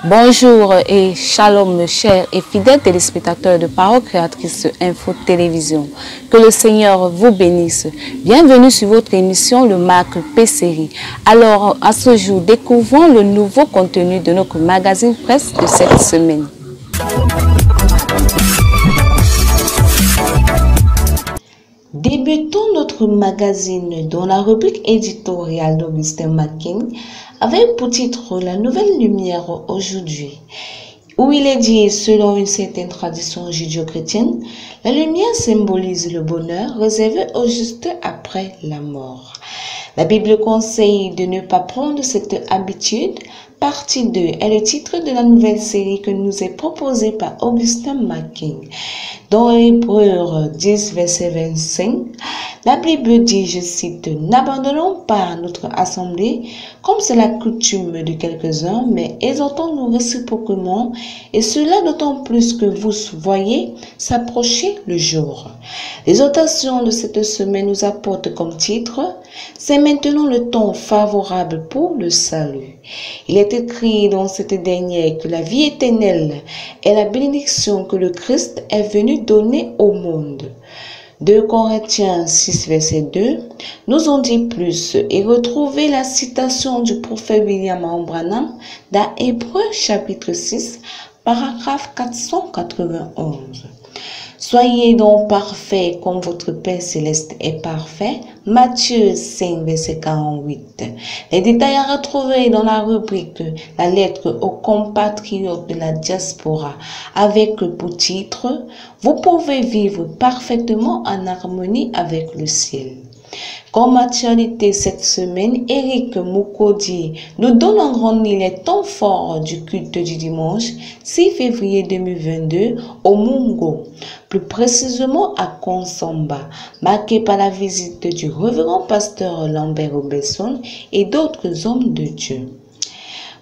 Bonjour et shalom, chers et fidèles téléspectateurs de Parole Créatrice Info Télévision. Que le Seigneur vous bénisse. Bienvenue sur votre émission Le Marc P-Série. Alors, à ce jour, découvrons le nouveau contenu de notre magazine presse de cette semaine. Débutons notre magazine dans la rubrique éditoriale d'Augustin McKinney avec pour titre La Nouvelle Lumière aujourd'hui, où il est dit, selon une certaine tradition judéo-chrétienne, la lumière symbolise le bonheur réservé aux justes après la mort. La Bible conseille de ne pas prendre cette habitude. Partie 2 est le titre de la nouvelle série que nous est proposée par Augustin McKinney. Dans Hébreux 10, verset 25, la Bible dit, je cite, « N'abandonnons pas notre assemblée, comme c'est la coutume de quelques-uns, mais exhortons-nous réciproquement, et cela d'autant plus que vous voyez s'approcher le jour. » L'exhortation de cette semaine nous apporte comme titre, « C'est maintenant le temps favorable pour le salut. » Il est écrit dans cette dernière que la vie éternelle est la bénédiction que le Christ est venu donner au monde. 2 Corinthiens 6, verset 2, nous en dit plus et retrouvez la citation du prophète William Branham dans Hébreux chapitre 6, paragraphe 491. Soyez donc parfaits comme votre Père Céleste est parfait. Matthieu 5, verset 48. Les détails à retrouver dans la rubrique La lettre aux compatriotes de la diaspora avec pour titre Vous pouvez vivre parfaitement en harmonie avec le ciel. Comme actualité cette semaine, Eric Mukodi nous donne en grande ligne les temps forts du culte du dimanche 6 février 2022 au Mungo, plus précisément à Konsamba, marqué par la visite du révérend pasteur Lambert Robesson et d'autres hommes de Dieu.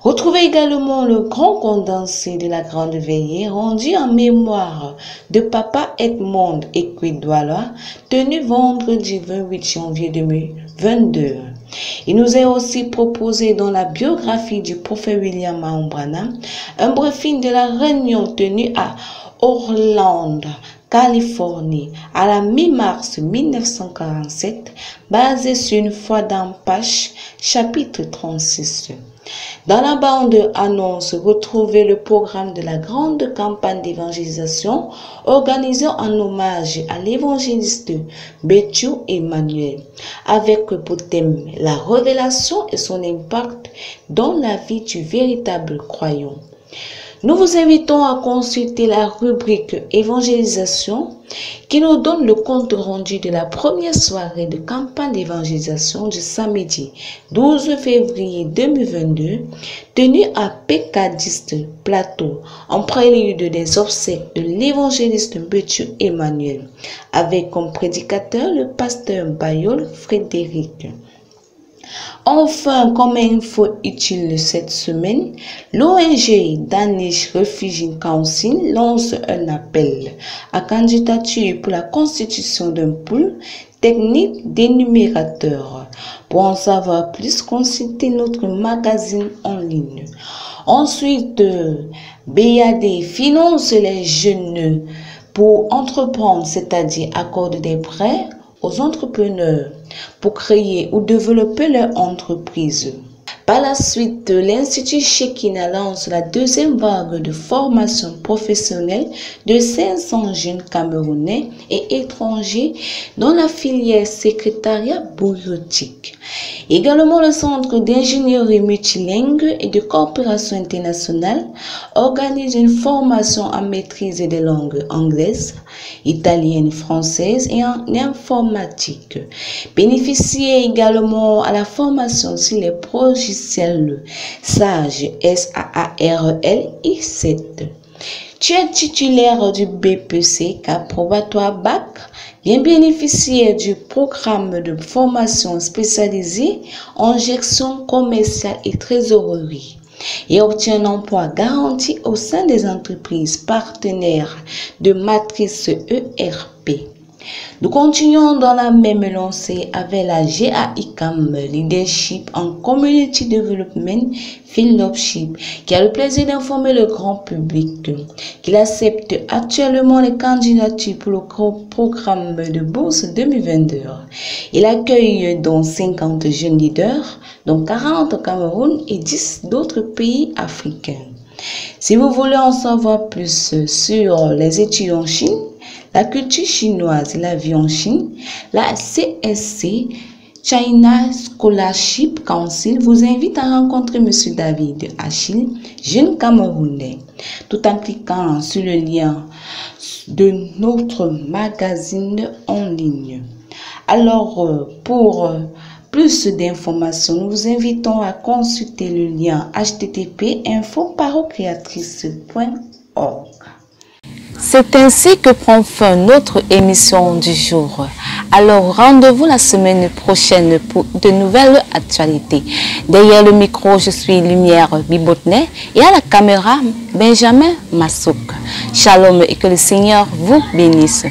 Retrouvez également le grand condensé de la grande veillée rendu en mémoire de Papa Edmond Ekwidouala, tenu vendredi 28 janvier 2022. Il nous est aussi proposé dans la biographie du prophète William Branham un briefing de la réunion tenue à Orlando, Californie, à la mi-mars 1947, basée sur une foi d'Ampache, chapitre 36. Dans la bande annonce, retrouvez le programme de la grande campagne d'évangélisation organisée en hommage à l'évangéliste Bethu Emmanuel, avec pour thème la révélation et son impact dans la vie du véritable croyant. Nous vous invitons à consulter la rubrique évangélisation qui nous donne le compte rendu de la première soirée de campagne d'évangélisation du samedi 12 février 2022 tenue à Pécadiste Plateau en prélude des obsèques de l'évangéliste Bethu Emmanuel avec comme prédicateur le pasteur Bayol Frédéric. Enfin, comme info utile cette semaine, l'ONG Danish Refugee Council lance un appel à candidature pour la constitution d'un pool technique d'énumérateurs. Pour en savoir plus, consultez notre magazine en ligne. Ensuite, BAD finance les jeunes pour entreprendre, c'est-à-dire accorde des prêts aux entrepreneurs pour créer ou développer leur entreprise. Par la suite, l'Institut Shekinah lance la deuxième vague de formation professionnelle de 500 jeunes Camerounais et étrangers dans la filière secrétariat bureautique. Également, le Centre d'ingénierie multilingue et de coopération internationale organise une formation en maîtrise des langues anglaises, italiennes, françaises et en informatique. Bénéficiez également à la formation sur les logiciels SARL I7. Tu es titulaire du BPC probatoire bac, bien bénéficier du programme de formation spécialisée en gestion commerciale et trésorerie et obtient un emploi garanti au sein des entreprises partenaires de matrice ERP. Nous continuons dans la même lancée avec la GAICAM Leadership en Community Development Fellowship qui a le plaisir d'informer le grand public qu'il accepte actuellement les candidatures pour le programme de bourse 2022. Il accueille donc 50 jeunes leaders, dont 40 au Cameroun et 10 d'autres pays africains. Si vous voulez en savoir plus sur les études en Chine, la culture chinoise et la vie en Chine, la CSC, China Scholarship Council, vous invite à rencontrer M. David Achille, jeune Camerounais, tout en cliquant sur le lien de notre magazine en ligne. Alors, pour plus d'informations, nous vous invitons à consulter le lien http://infoparocreatrice.org. C'est ainsi que prend fin notre émission du jour. Alors rendez-vous la semaine prochaine pour de nouvelles actualités. Derrière le micro, je suis Lumière Bibotnet et à la caméra, Benjamin Massouk. Shalom et que le Seigneur vous bénisse.